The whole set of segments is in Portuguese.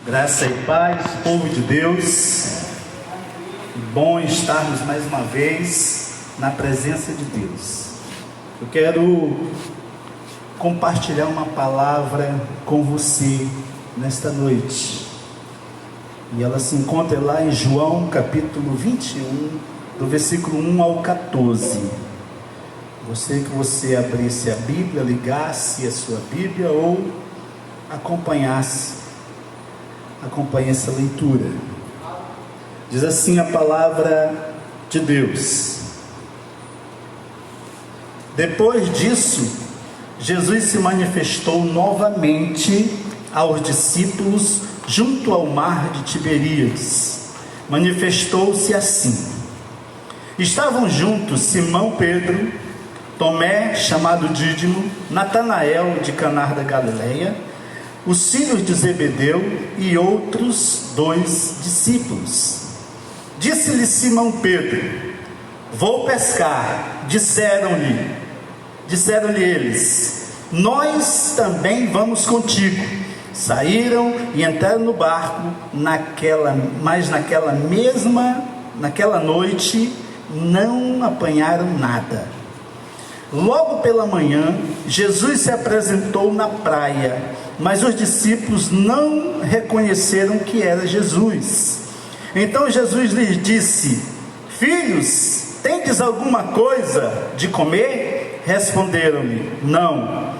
Graça e paz, povo de Deus. Bom estarmos mais uma vez na presença de Deus. Eu quero compartilhar uma palavra com você nesta noite. E ela se encontra lá em João capítulo 21, do versículo 1 ao 14. Gostaria que você abrisse a Bíblia, ligasse a sua Bíblia ou acompanhe essa leitura. Diz assim a palavra de Deus: Depois disso, Jesus se manifestou novamente aos discípulos junto ao mar de Tiberíades. Manifestou-se assim: estavam juntos Simão Pedro, Tomé, chamado Dídimo, Natanael de Caná da Galileia, os filhos de Zebedeu e outros 2 discípulos. Disse-lhe Simão Pedro: vou pescar. Disseram-lhe eles: nós também vamos contigo. Saíram e entraram no barco, mas naquela noite não apanharam nada. Logo pela manhã, Jesus se apresentou na praia, mas os discípulos não reconheceram que era Jesus. Então Jesus lhes disse: filhos, tendes alguma coisa de comer? Responderam-lhe: não.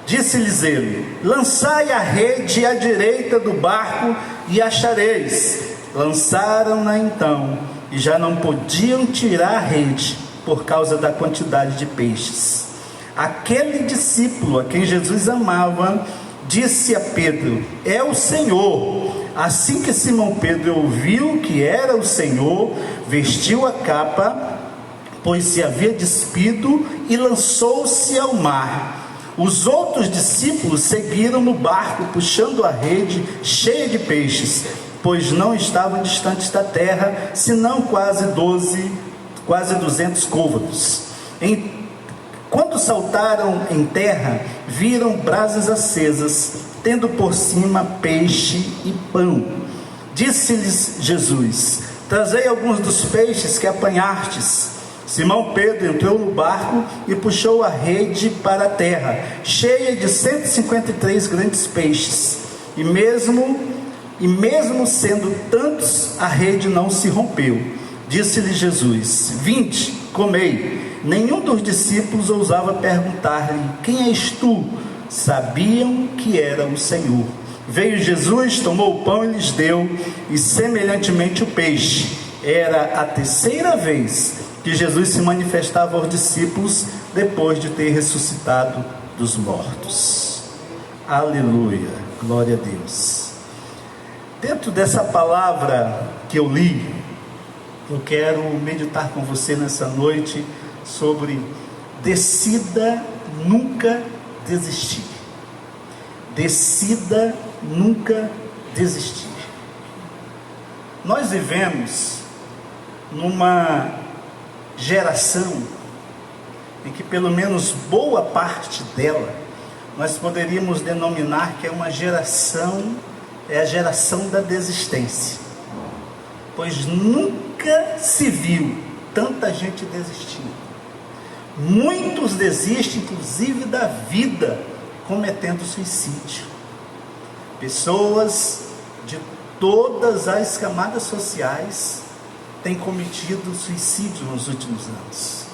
Disse-lhes ele: lançai a rede à direita do barco e achareis. Lançaram-na então, e já não podiam tirar a rede, por causa da quantidade de peixes. Aquele discípulo a quem Jesus amava disse a Pedro: é o Senhor. Assim que Simão Pedro ouviu que era o Senhor, vestiu a capa, pois se havia despido, e lançou-se ao mar. Os outros discípulos seguiram no barco, puxando a rede cheia de peixes, pois não estavam distantes da terra, senão quase 200 côvados. Quando saltaram em terra, viram brasas acesas, tendo por cima peixe e pão. Disse-lhes Jesus: trazei alguns dos peixes que apanhastes. Simão Pedro entrou no barco e puxou a rede para a terra, cheia de 153 grandes peixes. E mesmo sendo tantos, a rede não se rompeu. Disse-lhe Jesus: vinde, comei. Nenhum dos discípulos ousava perguntar-lhe: quem és tu? Sabiam que era o Senhor. Veio Jesus, tomou o pão e lhes deu, e semelhantemente o peixe. Era a terceira vez que Jesus se manifestava aos discípulos, depois de ter ressuscitado dos mortos. Aleluia, glória a Deus. Dentro dessa palavra que eu li, eu quero meditar com você nessa noite sobre decida nunca desistir. Decida nunca desistir. Nós vivemos numa geração em que pelo menos boa parte dela nós poderíamos denominar que é uma geração, é a geração da desistência, pois nunca se viu tanta gente desistindo. Muitos desistem inclusive da vida, cometendo suicídio. Pessoas de todas as camadas sociais têm cometido suicídio nos últimos anos.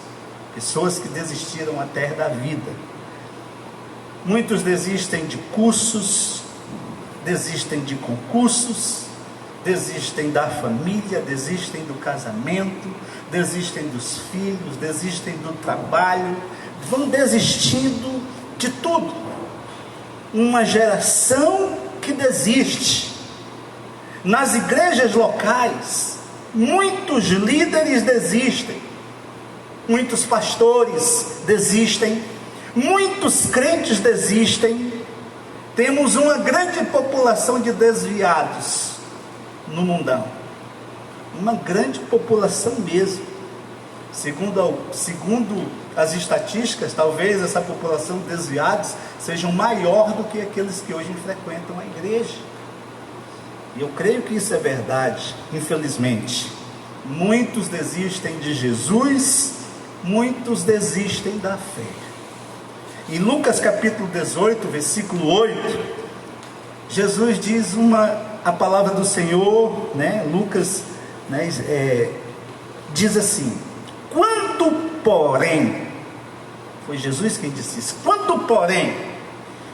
Pessoas que desistiram até da vida. Muitos desistem de cursos, desistem de concursos, desistem da família, desistem do casamento, desistem dos filhos, desistem do trabalho, vão desistindo de tudo. Uma geração que desiste. Nas igrejas locais, muitos líderes desistem, muitos pastores desistem, muitos crentes desistem. Temos uma grande população de desviados no mundão, uma grande população mesmo. Segundo as estatísticas, talvez essa população de desviados seja maior do que aqueles que hoje frequentam a igreja. E eu creio que isso é verdade, infelizmente. Muitos desistem de Jesus, muitos desistem da fé. Em Lucas capítulo 18, versículo 8, Jesus diz a palavra do Senhor, né? Lucas, né, diz assim: quando porém, foi Jesus quem disse isso, quando porém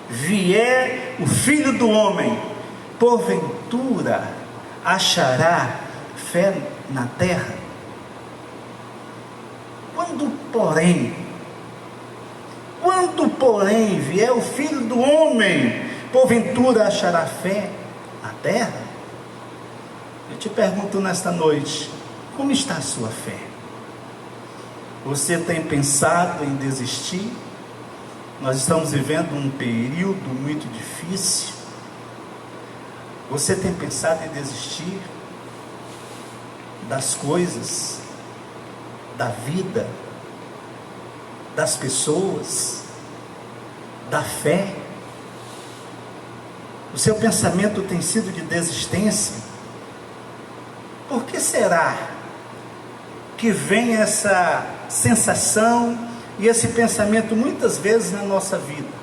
vier o Filho do Homem, porventura achará fé na terra? Quando porém vier o Filho do Homem, porventura achará fé na terra? Eu te pergunto nesta noite, como está a sua fé? Você tem pensado em desistir? Nós estamos vivendo um período muito difícil. Você tem pensado em desistir das coisas, da vida, das pessoas, da fé? O seu pensamento tem sido de desistência? Por que será que vem essa sensação e esse pensamento muitas vezes na nossa vida?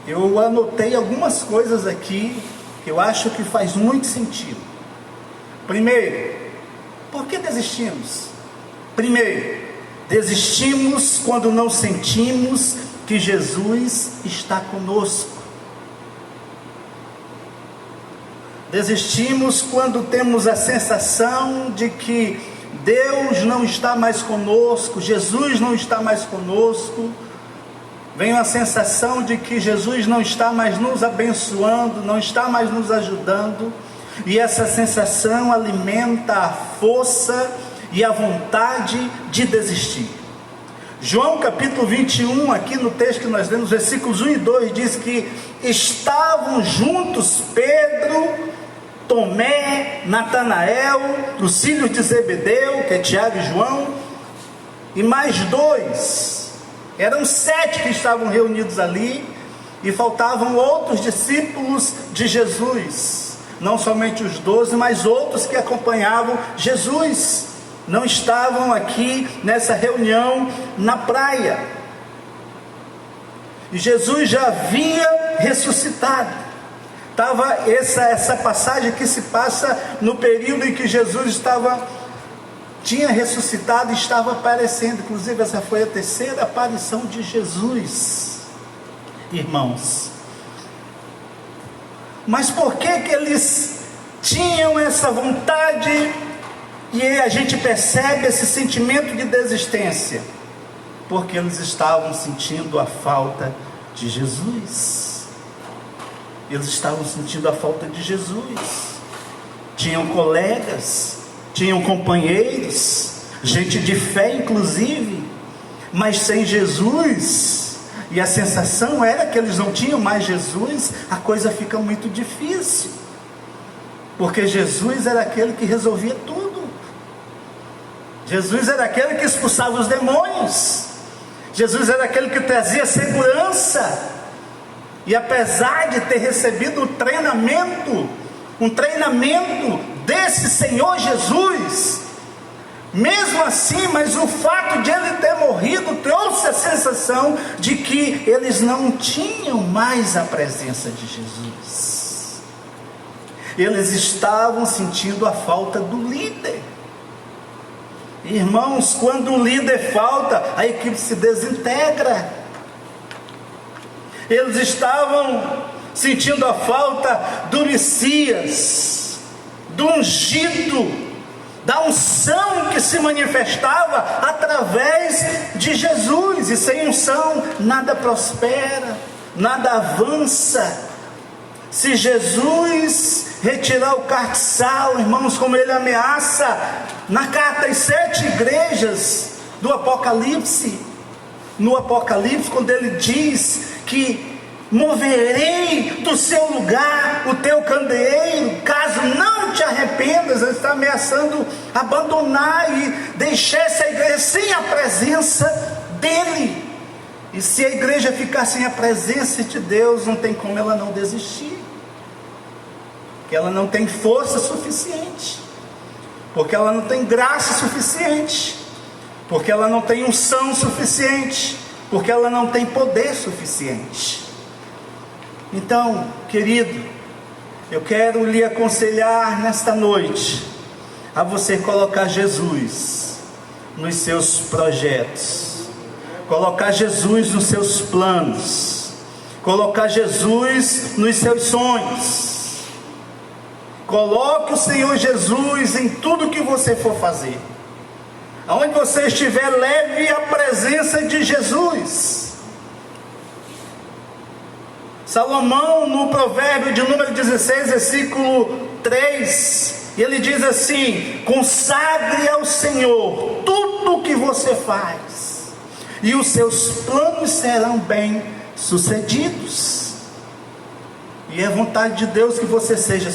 Eu anotei algumas coisas aqui que eu acho que faz muito sentido. Primeiro, por que desistimos? Primeiro, desistimos quando não sentimos que Jesus está conosco. Desistimos quando temos a sensação de que Deus não está mais conosco, Jesus não está mais conosco. Vem a sensação de que Jesus não está mais nos abençoando, não está mais nos ajudando. E essa sensação alimenta a força e a vontade de desistir. João capítulo 21, aqui no texto que nós lemos, versículos 1 e 2, diz que estavam juntos Pedro, Tomé, Natanael, os filhos de Zebedeu, que é Tiago e João, e mais 2, eram 7 que estavam reunidos ali, e faltavam outros discípulos de Jesus, não somente os 12, mas outros que acompanhavam Jesus, não estavam aqui nessa reunião na praia, e Jesus já havia ressuscitado. Estava essa passagem que se passa no período em que Jesus tinha ressuscitado e estava aparecendo. Inclusive essa foi a terceira aparição de Jesus, irmãos. Mas por que eles tinham essa vontade e a gente percebe esse sentimento de desistência? Porque eles estavam sentindo a falta de Jesus. Eles estavam sentindo a falta de Jesus. Tinham colegas, tinham companheiros, gente de fé inclusive, mas sem Jesus, e a sensação era que eles não tinham mais Jesus. A coisa fica muito difícil, porque Jesus era aquele que resolvia tudo. Jesus era aquele que expulsava os demônios. Jesus era aquele que trazia segurança. E apesar de ter recebido um treinamento desse Senhor Jesus, mesmo assim, mas o fato de ele ter morrido trouxe a sensação de que eles não tinham mais a presença de Jesus. Eles estavam sentindo a falta do líder. Irmãos, quando o líder falta, a equipe se desintegra. Eles estavam sentindo a falta do Messias, do ungido, da unção que se manifestava através de Jesus. E sem unção nada prospera, nada avança. Se Jesus retirar o castiçal, irmãos, como ele ameaça na carta às 7 igrejas do Apocalipse, no Apocalipse, quando ele diz que moverei do seu lugar o teu candeeiro, caso não te arrependas, ele está ameaçando abandonar e deixar essa igreja sem a presença dele. E se a igreja ficar sem a presença de Deus, não tem como ela não desistir. porque ela não tem força suficiente, porque ela não tem graça suficiente, porque ela não tem unção suficiente, porque ela não tem poder suficiente. Então, querido, eu quero lhe aconselhar nesta noite a você colocar Jesus nos seus projetos, colocar Jesus nos seus planos, colocar Jesus nos seus sonhos. Coloque o Senhor Jesus em tudo que você for fazer. Aonde você estiver, leve a presença de Jesus. Salomão, no provérbio de número 16, versículo 3, ele diz assim: consagre ao Senhor tudo o que você faz, e os seus planos serão bem sucedidos. E é vontade de Deus que você seja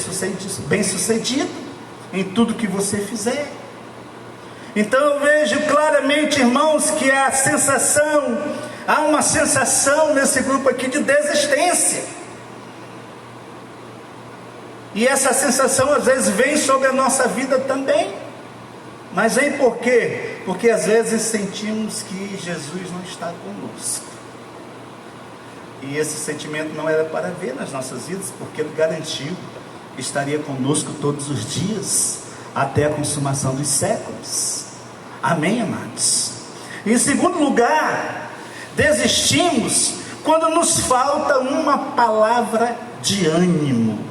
bem sucedido em tudo que você fizer. Então eu vejo claramente, irmãos, que há uma sensação nesse grupo aqui de desistência. E essa sensação às vezes vem sobre a nossa vida também. Mas vem por quê? Porque às vezes sentimos que Jesus não está conosco. E esse sentimento não era para ver nas nossas vidas, porque Ele garantiu que estaria conosco todos os dias, até a consumação dos séculos. Amém, amados? Em segundo lugar, desistimos quando nos falta uma palavra de ânimo,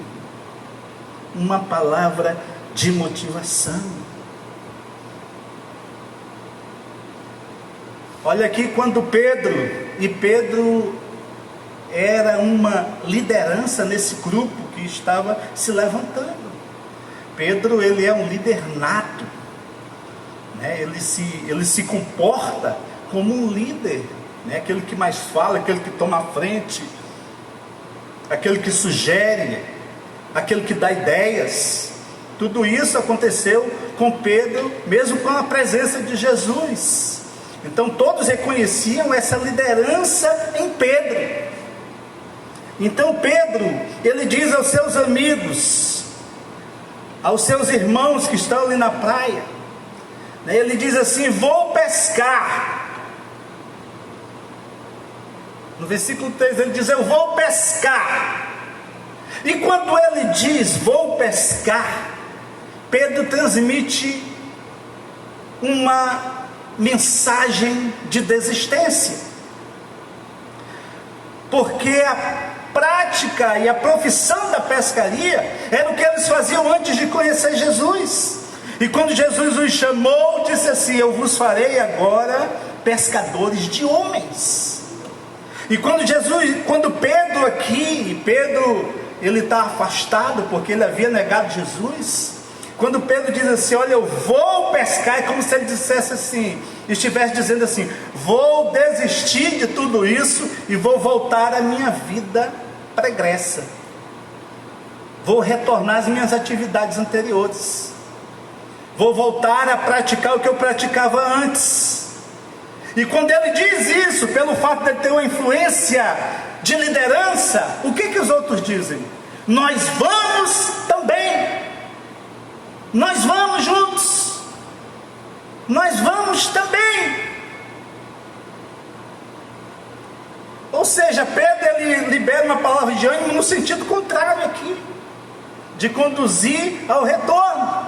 uma palavra de motivação. Olha aqui, quando Pedro era uma liderança nesse grupo que estava se levantando. Pedro, ele é um líder nato, né? Ele se comporta como um líder, né? Aquele que mais fala, aquele que toma a frente, aquele que sugere, aquele que dá ideias. Tudo isso aconteceu com Pedro, mesmo com a presença de Jesus. Então todos reconheciam essa liderança em Pedro. Então Pedro, ele diz aos seus amigos, aos seus irmãos que estão ali na praia, né? Ele diz assim: vou pescar. No versículo 3 ele diz: eu vou pescar. E quando ele diz vou pescar, Pedro transmite uma mensagem de desistência, porque a prática e a profissão da pescaria era o que eles faziam antes de conhecer Jesus. E quando Jesus os chamou, disse assim: eu vos farei agora pescadores de homens. E quando Pedro ele está afastado porque ele havia negado Jesus. Quando Pedro diz assim: olha, eu vou pescar, é como se ele dissesse assim, estivesse dizendo assim: vou desistir de tudo isso e vou voltar à minha vida pregressa, vou retornar às minhas atividades anteriores, vou voltar a praticar o que eu praticava antes. E quando ele diz isso, pelo fato de ele ter uma influência de liderança, o que os outros dizem? Nós vamos também. Nós vamos juntos, nós vamos também. Ou seja, Pedro ele libera uma palavra de ânimo no sentido contrário aqui, de conduzir ao retorno.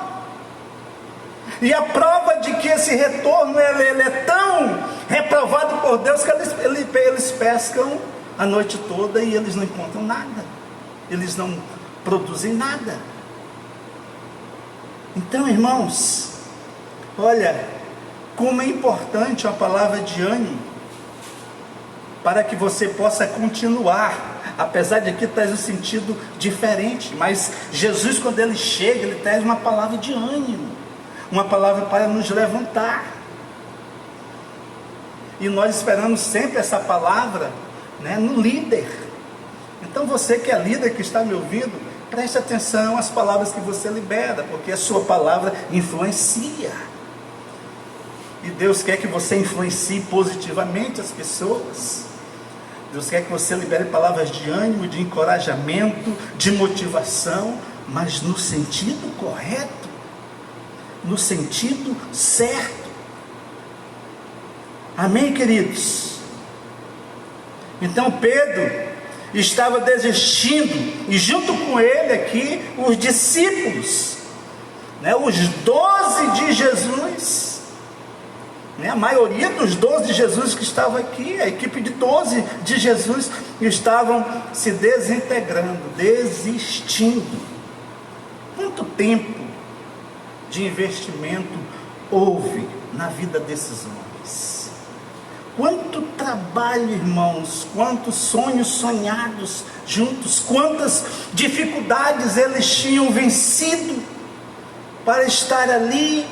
E a prova de que esse retorno ele é tão reprovado por Deus que eles pescam a noite toda e eles não encontram nada, eles não produzem nada. Então, irmãos, olha como é importante a palavra de ânimo para que você possa continuar, apesar de aqui traz um sentido diferente, mas Jesus, quando ele chega, ele traz uma palavra de ânimo, uma palavra para nos levantar, e nós esperamos sempre essa palavra, né, no líder. Então você que é líder, que está me ouvindo, preste atenção às palavras que você libera, porque a sua palavra influencia. E Deus quer que você influencie positivamente as pessoas. Deus quer que você libere palavras de ânimo, de encorajamento, de motivação, mas no sentido correto, no sentido certo. Amém, queridos? Então Pedro estava desistindo, e junto com ele aqui os discípulos, os 12 de Jesus, a maioria dos 12 de Jesus que estavam aqui, a equipe de 12 de Jesus, estavam se desintegrando, desistindo. Quanto tempo de investimento houve na vida desses homens? Quanto trabalho, irmãos, quantos sonhos sonhados juntos, quantas dificuldades eles tinham vencido para estar ali,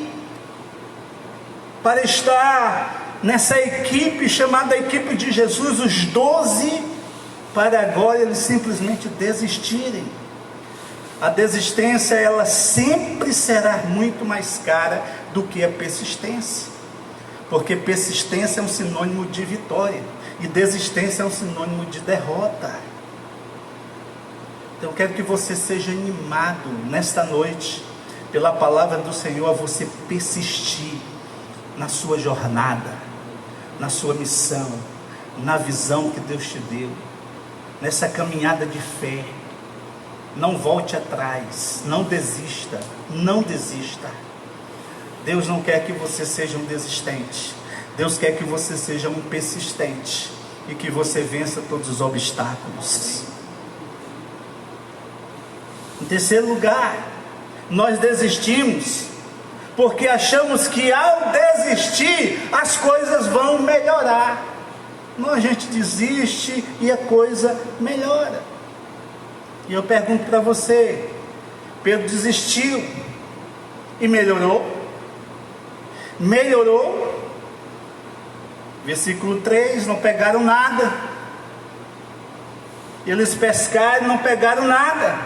para estar nessa equipe chamada equipe de Jesus, os 12, para agora eles simplesmente desistirem. A desistência, ela sempre será muito mais cara do que a persistência. Porque persistência é um sinônimo de vitória, e desistência é um sinônimo de derrota. Então eu quero que você seja animado nesta noite, pela palavra do Senhor, a você persistir na sua jornada, na sua missão, na visão que Deus te deu, nessa caminhada de fé. Não volte atrás, não desista, não desista. Deus não quer que você seja um desistente. Deus quer que você seja um persistente e que você vença todos os obstáculos. Em terceiro lugar, nós desistimos porque achamos que ao desistir as coisas vão melhorar. Não, a gente desiste e a coisa melhora. E eu pergunto para você, Pedro desistiu e melhorou? Melhorou. Versículo 3, não pegaram nada. Eles pescaram e não pegaram nada.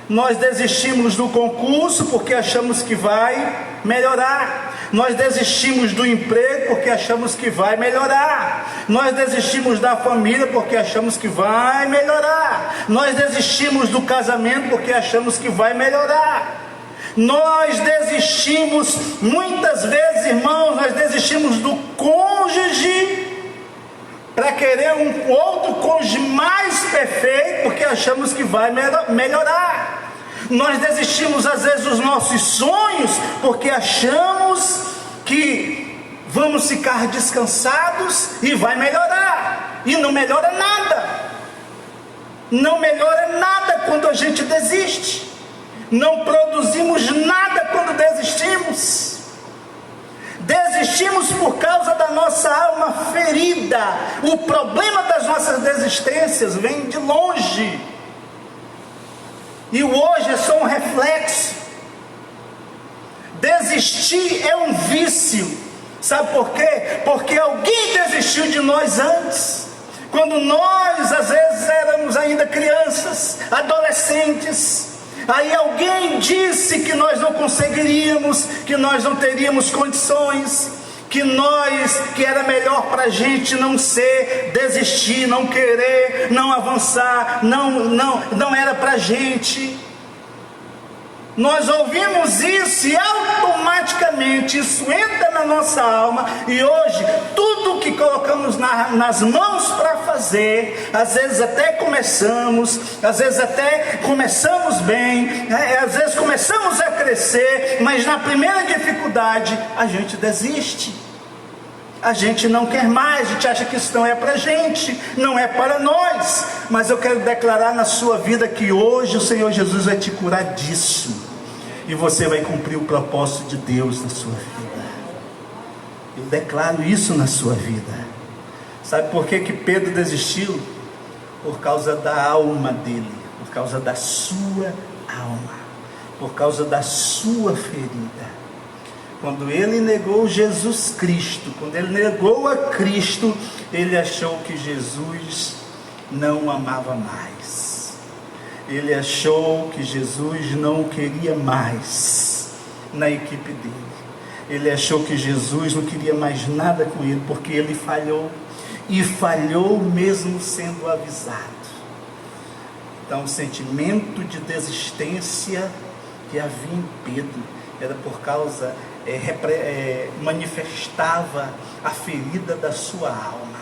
Nós desistimos do concurso porque achamos que vai melhorar. Nós desistimos do emprego porque achamos que vai melhorar. Nós desistimos da família porque achamos que vai melhorar. Nós desistimos do casamento porque achamos que vai melhorar. Nós desistimos, muitas vezes, irmãos, nós desistimos do cônjuge para querer um outro cônjuge mais perfeito, porque achamos que vai melhorar. Nós desistimos às vezes dos nossos sonhos, porque achamos que vamos ficar descansados e vai melhorar, e não melhora nada. Não melhora nada quando a gente desiste. Não produzimos nada quando desistimos. Desistimos por causa da nossa alma ferida. O problema das nossas desistências vem de longe, e o hoje é só um reflexo. Desistir é um vício. Sabe por quê? Porque alguém desistiu de nós antes, quando nós às vezes éramos ainda crianças, adolescentes. Aí alguém disse que nós não conseguiríamos, que nós não teríamos condições, que era melhor para a gente não ser, desistir, não querer, não avançar, não era para a gente. Nós ouvimos isso e automaticamente isso entra na nossa alma, e hoje tudo que colocamos nas mãos para fazer, às vezes até começamos bem, às vezes começamos a crescer, mas na primeira dificuldade a gente desiste. A gente não quer mais, a gente acha que isso não é para a gente, não é para nós. Mas eu quero declarar na sua vida que hoje o Senhor Jesus vai te curar disso, e você vai cumprir o propósito de Deus na sua vida. Eu declaro isso na sua vida. Sabe por que Pedro desistiu? Por causa da alma dele, por causa da sua alma, por causa da sua ferida. Quando ele negou Jesus Cristo, quando ele negou a Cristo, ele achou que Jesus não o amava mais. Ele achou que Jesus não o queria mais na equipe dele. Ele achou que Jesus não queria mais nada com ele, porque ele falhou. E falhou mesmo sendo avisado. Então o sentimento de desistência que havia em Pedro era por causa, manifestava a ferida da sua alma.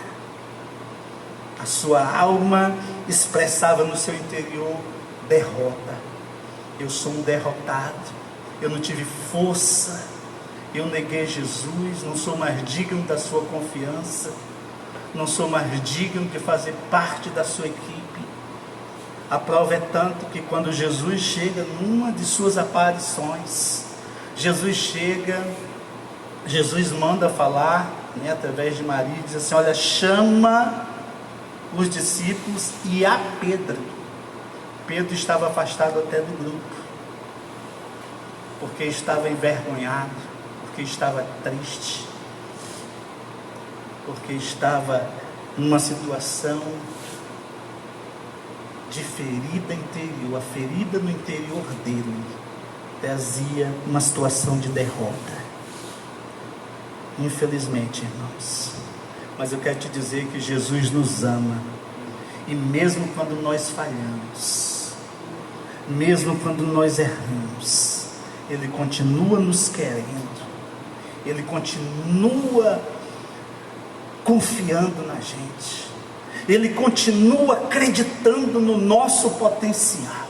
A sua alma expressava no seu interior derrota. Eu sou um derrotado, eu não tive força, eu neguei Jesus, não sou mais digno da sua confiança, não sou mais digno de fazer parte da sua equipe. A prova é tanto que quando Jesus chega numa de suas aparições, Jesus manda falar, através de Maria, diz assim: olha, chama os discípulos e a Pedro. Pedro estava afastado até do grupo, porque estava envergonhado, porque estava triste, porque estava numa situação de ferida interior. A ferida no interior dele trazia uma situação de derrota. Infelizmente, irmãos, mas eu quero te dizer que Jesus nos ama, e mesmo quando nós falhamos, mesmo quando nós erramos, Ele continua nos querendo, Ele continua confiando na gente, Ele continua acreditando no nosso potencial,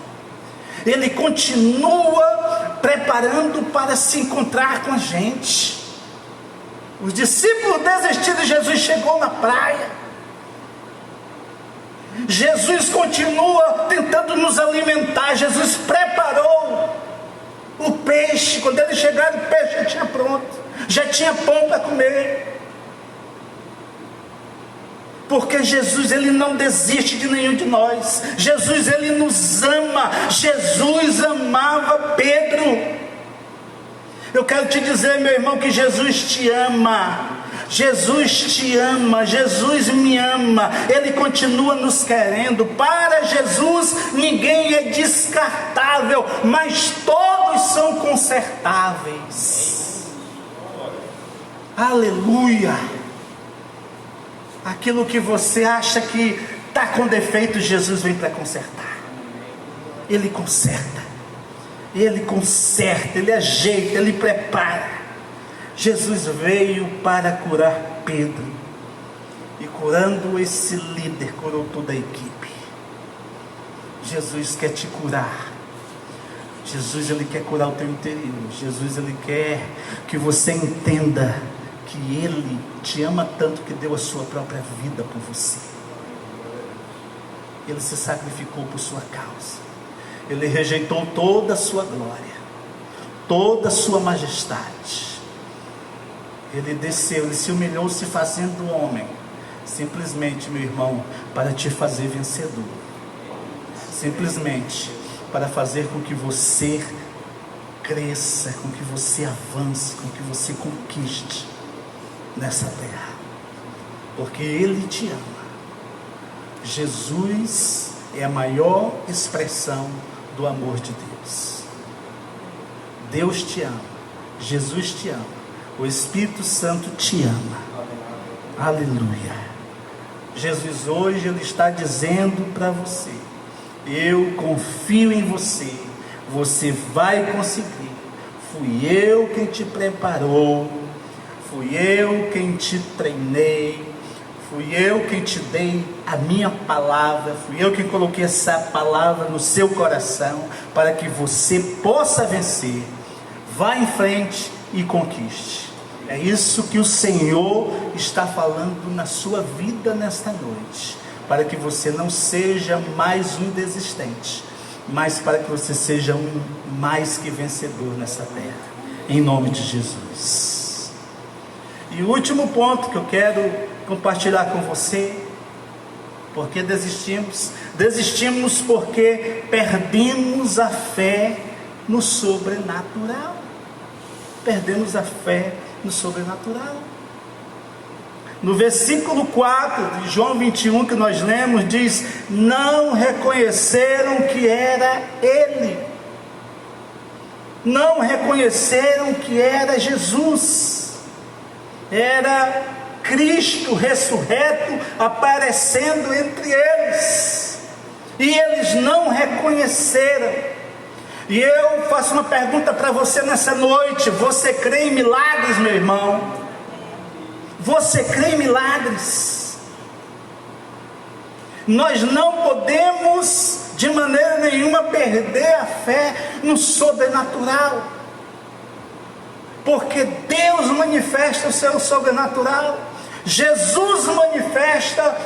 Ele continua preparando para se encontrar com a gente. Os discípulos desistiram e Jesus chegou na praia. Jesus continua tentando nos alimentar. Jesus preparou o peixe. Quando eles chegaram, o peixe já tinha pronto, já tinha pão para comer. Porque Jesus, Ele não desiste de nenhum de nós. Jesus, Ele nos ama. Jesus amava Pedro. Eu quero te dizer, meu irmão, que Jesus te ama. Jesus te ama, Jesus me ama. Ele continua nos querendo. Para Jesus ninguém é descartável, mas todos são consertáveis. Aleluia. Aquilo que você acha que está com defeito, Jesus vem para consertar. Ele conserta, Ele ajeita, Ele prepara. Jesus veio para curar Pedro, e curando esse líder, curou toda a equipe. Jesus quer te curar. Jesus, Ele quer curar o teu interior. Jesus, Ele quer que você entenda que Ele te ama tanto que deu a sua própria vida por você. Ele se sacrificou por sua causa. Ele rejeitou toda a sua glória, toda a sua majestade. Ele desceu, Ele se humilhou, se fazendo homem, simplesmente, meu irmão, para te fazer vencedor, simplesmente para fazer com que você cresça, com que você avance, com que você conquiste nessa terra, porque Ele te ama. Jesus é a maior expressão do amor de Deus. Deus te ama, Jesus te ama, o Espírito Santo te ama. Aleluia. Jesus hoje, Ele está dizendo para você: eu confio em você, você vai conseguir. Fui eu quem te preparou, fui eu quem te treinei, fui eu quem te dei a minha palavra, fui eu quem coloquei essa palavra no seu coração, para que você possa vencer. Vá em frente e conquiste. É isso que o Senhor está falando na sua vida nesta noite, para que você não seja mais um desistente, mas para que você seja um mais que vencedor nessa terra, em nome de Jesus. E o último ponto que eu quero compartilhar com você: porque desistimos porque perdemos a fé no sobrenatural. Perdemos a fé no sobrenatural. No versículo 4 de João 21 que nós lemos, diz: não reconheceram que era Ele, não reconheceram que era Jesus, era Cristo ressurreto aparecendo entre eles. e eles não reconheceram. E eu faço uma pergunta para você nessa noite: você crê em milagres, meu irmão? Você crê em milagres? Nós não podemos de maneira nenhuma perder a fé no sobrenatural, porque Deus manifesta o seu sobrenatural, Jesus manifesta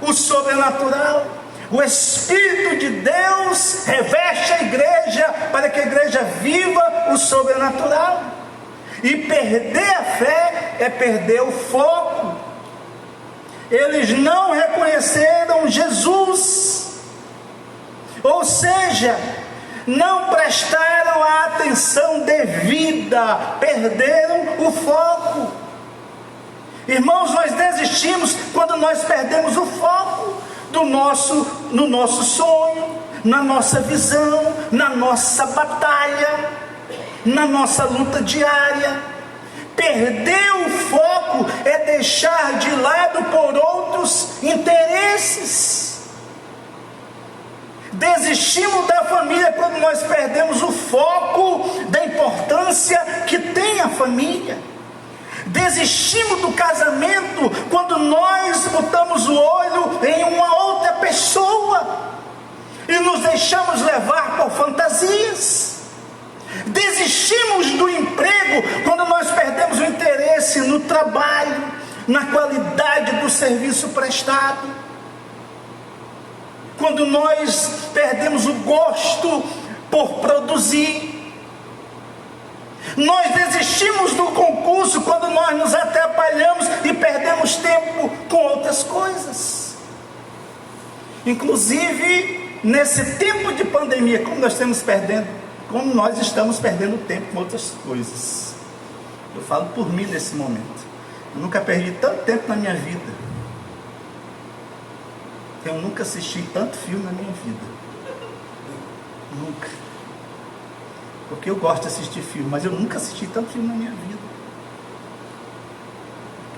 o sobrenatural. O Espírito de Deus reveste a igreja para que a igreja viva o sobrenatural. E perder a fé é perder o foco. Eles não reconheceram Jesus, ou seja, não prestaram a atenção devida, perderam o foco. Irmãos, nós desistimos quando nós perdemos o foco no nosso sonho, na nossa visão, na nossa batalha, na nossa luta diária. Perder o foco é deixar de lado por outros interesses. Desistimos da família quando nós perdemos o foco da importância que tem a família. Desistimos do casamento quando nós botamos o olho em uma outra pessoa e nos deixamos levar por fantasias. Desistimos do emprego quando nós perdemos o interesse no trabalho, na qualidade do serviço prestado, quando nós perdemos o gosto por produzir. Nós desistimos do concurso quando nós nos atrapalhamos e perdemos tempo com outras coisas. Inclusive, nesse tempo de pandemia, como nós estamos perdendo tempo com outras coisas. Eu falo por mim nesse momento. Eu nunca perdi tanto tempo na minha vida. Eu nunca assisti tanto filme na minha vida. Nunca. Porque eu gosto de assistir filme, mas eu nunca assisti tanto filme na minha vida.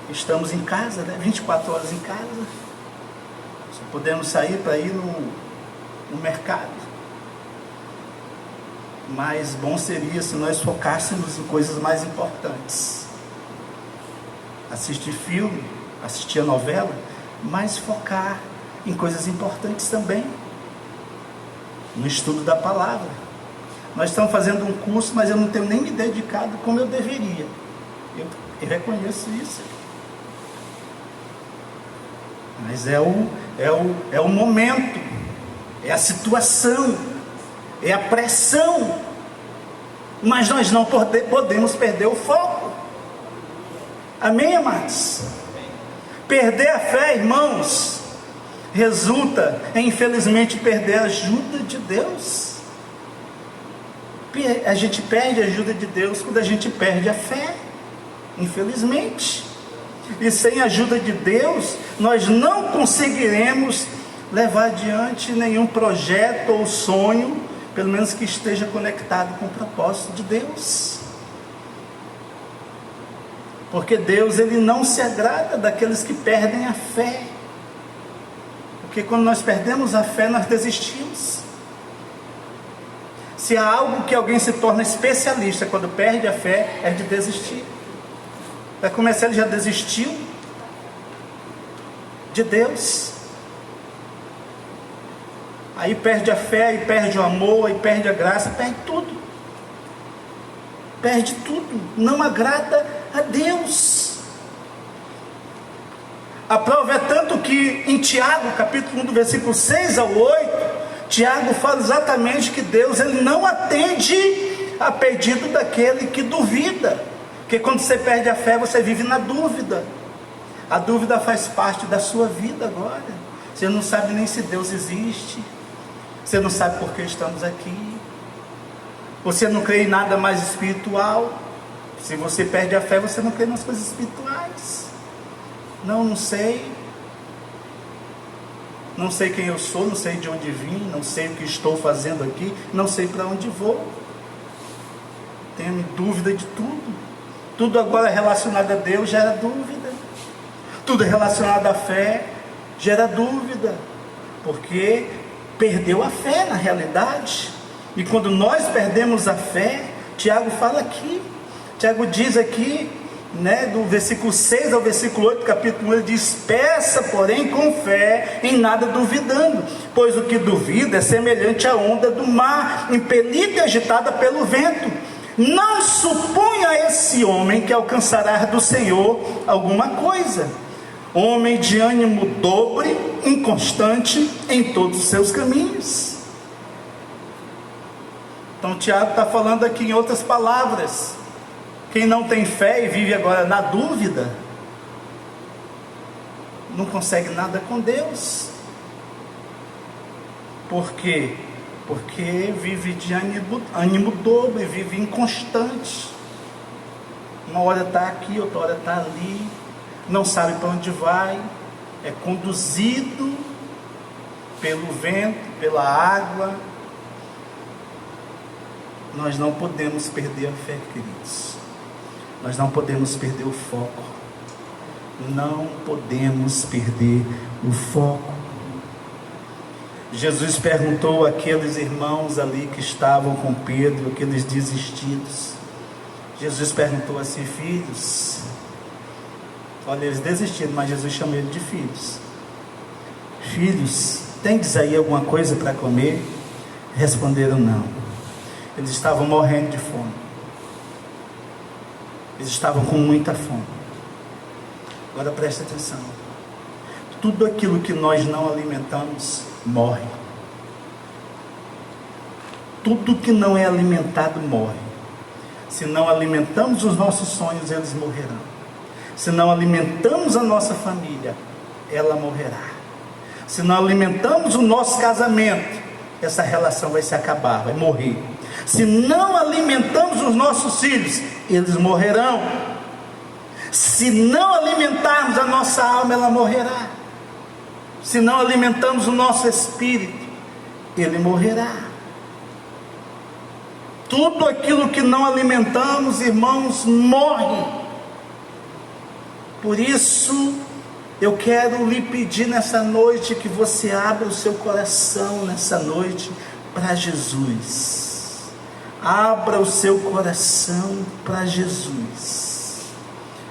Estamos em casa, né? 24 horas em casa. Só podemos sair para ir no mercado. Mas bom seria se nós focássemos em coisas mais importantes. Assistir filme, assistir a novela, mas focar em coisas importantes também. No estudo da palavra. Nós estamos fazendo um curso, mas eu não tenho nem me dedicado como eu deveria. Eu reconheço isso. Mas é o momento, é a situação, é a pressão. Mas nós não podemos perder o foco. Amém, amados? Perder a fé, irmãos, resulta em, infelizmente, perder a ajuda de Deus. A gente perde a ajuda de Deus quando a gente perde a fé, infelizmente. E sem a ajuda de Deus, nós não conseguiremos levar adiante nenhum projeto ou sonho, pelo menos que esteja conectado com o propósito de Deus. Porque Deus, Ele não se agrada daqueles que perdem a fé. Porque quando nós perdemos a fé, nós desistimos. Se há algo que alguém se torna especialista quando perde a fé, é de desistir. Para começar, ele já desistiu de Deus. Aí perde a fé, aí perde o amor, aí perde a graça, perde tudo. Perde tudo, não agrada a Deus. A prova é tanto que em Tiago, capítulo 1, do versículo 6 ao 8, Tiago fala exatamente que Deus, Ele não atende a pedido daquele que duvida. Porque quando você perde a fé, você vive na dúvida. A dúvida faz parte da sua vida agora. Você não sabe nem se Deus existe. Você não sabe por que estamos aqui. Você não crê em nada mais espiritual. Se você perde a fé, você não crê nas coisas espirituais. Não sei. Não sei quem eu sou, não sei de onde vim, não sei o que estou fazendo aqui, não sei para onde vou. Tenho dúvida de tudo. Tudo agora relacionado a Deus gera dúvida. Tudo relacionado à fé gera dúvida. Porque perdeu a fé na realidade. E quando nós perdemos a fé, Tiago fala aqui, Tiago diz aqui, do versículo 6 ao versículo 8, capítulo 1, ele diz: peça, porém, com fé, em nada duvidando, pois o que duvida é semelhante à onda do mar, impelida e agitada pelo vento. Não suponha esse homem que alcançará do Senhor alguma coisa. Homem de ânimo dobre, inconstante em todos os seus caminhos. Então Tiago está falando aqui em outras palavras: quem não tem fé e vive agora na dúvida, não consegue nada com Deus. Por quê? Porque vive de ânimo dobre, vive inconstante. Uma hora está aqui, outra hora está ali, não sabe para onde vai, é conduzido pelo vento, pela água. Nós não podemos perder a fé, queridos. Nós não podemos perder o foco. Não podemos perder o foco. Jesus perguntou àqueles irmãos ali que estavam com Pedro, aqueles desistidos. Jesus perguntou assim: filhos? Olha, eles desistiram, mas Jesus chamou eles de filhos. Filhos, tendes aí alguma coisa para comer? Responderam: não. Eles estavam morrendo de fome. Eles estavam com muita fome. Agora preste atenção: tudo aquilo que nós não alimentamos morre. Tudo que não é alimentado morre. Se não alimentamos os nossos sonhos, eles morrerão. Se não alimentamos a nossa família, ela morrerá. Se não alimentamos o nosso casamento, essa relação vai se acabar, vai morrer. Se não alimentamos os nossos filhos, eles morrerão. Se não alimentarmos a nossa alma, ela morrerá. Se não alimentamos o nosso espírito, ele morrerá. Tudo aquilo que não alimentamos, irmãos, morre. Por isso, eu quero lhe pedir nessa noite que você abra o seu coração nessa noite para Jesus. Abra o seu coração para Jesus.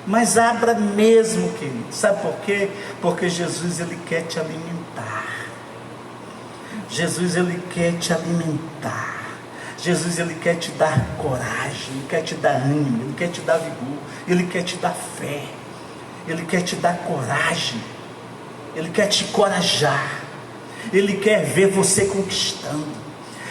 Mas abra mesmo, querido. Sabe por quê? Porque Jesus, ele quer te alimentar. Jesus, ele quer te alimentar. Jesus, ele quer te dar coragem, ele quer te dar ânimo, ele quer te dar vigor, ele quer te dar fé, ele quer te dar coragem, ele quer te encorajar, ele quer ver você conquistando,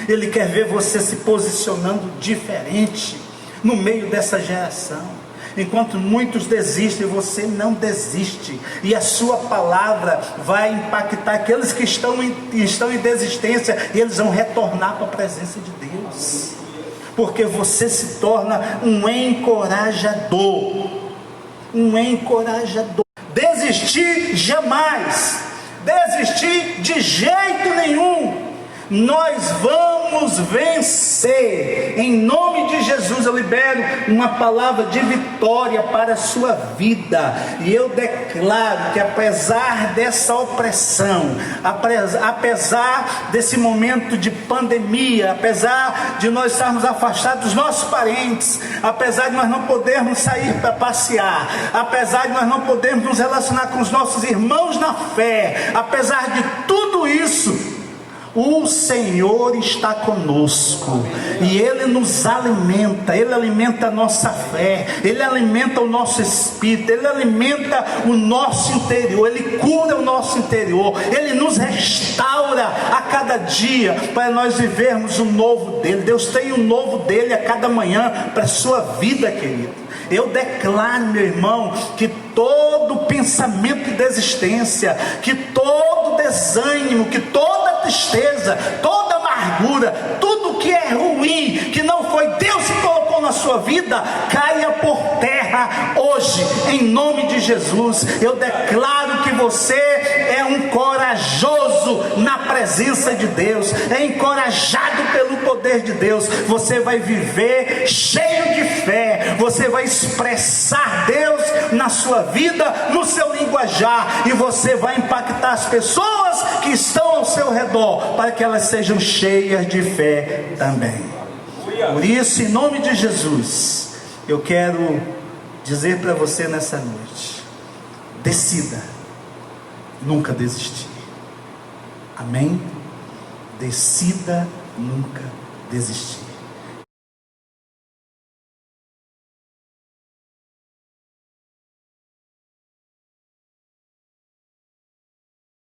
ele quer ver você se posicionando diferente no meio dessa geração. Enquanto muitos desistem, você não desiste, e a sua palavra vai impactar aqueles que estão em desistência, e eles vão retornar para a presença de Deus, porque você se torna um encorajador. Um encorajador. Desistir jamais, desistir de jeito nenhum. Nós vamos vencer. Em nome de Jesus eu libero uma palavra de vitória para a sua vida. E eu declaro que apesar dessa opressão, apesar desse momento de pandemia, apesar de nós estarmos afastados dos nossos parentes, apesar de nós não podermos sair para passear, apesar de nós não podermos nos relacionar com os nossos irmãos na fé, apesar de tudo isso, o Senhor está conosco, e Ele nos alimenta, Ele alimenta a nossa fé, Ele alimenta o nosso espírito, Ele alimenta o nosso interior, Ele cura o nosso interior, Ele nos restaura a cada dia, para nós vivermos o novo dEle. Deus tem o novo dEle a cada manhã para a sua vida, querido. Eu declaro, meu irmão, que todo pensamento de desistência, que todo desânimo, que toda tristeza, toda amargura, tudo que é ruim, que não foi Deus que colocou na sua vida, caia por terra hoje, em nome de Jesus. Eu declaro que você é um corajoso na presença de Deus, é encorajado pelo poder de Deus. Você vai viver cheio de fé, você vai expressar Deus na sua vida, no seu linguajar, e você vai impactar as pessoas que estão ao seu redor, para que elas sejam cheias de fé também. Por isso, em nome de Jesus, eu quero dizer para você nessa noite: decida nunca desistir. Amém? Decida nunca desistir.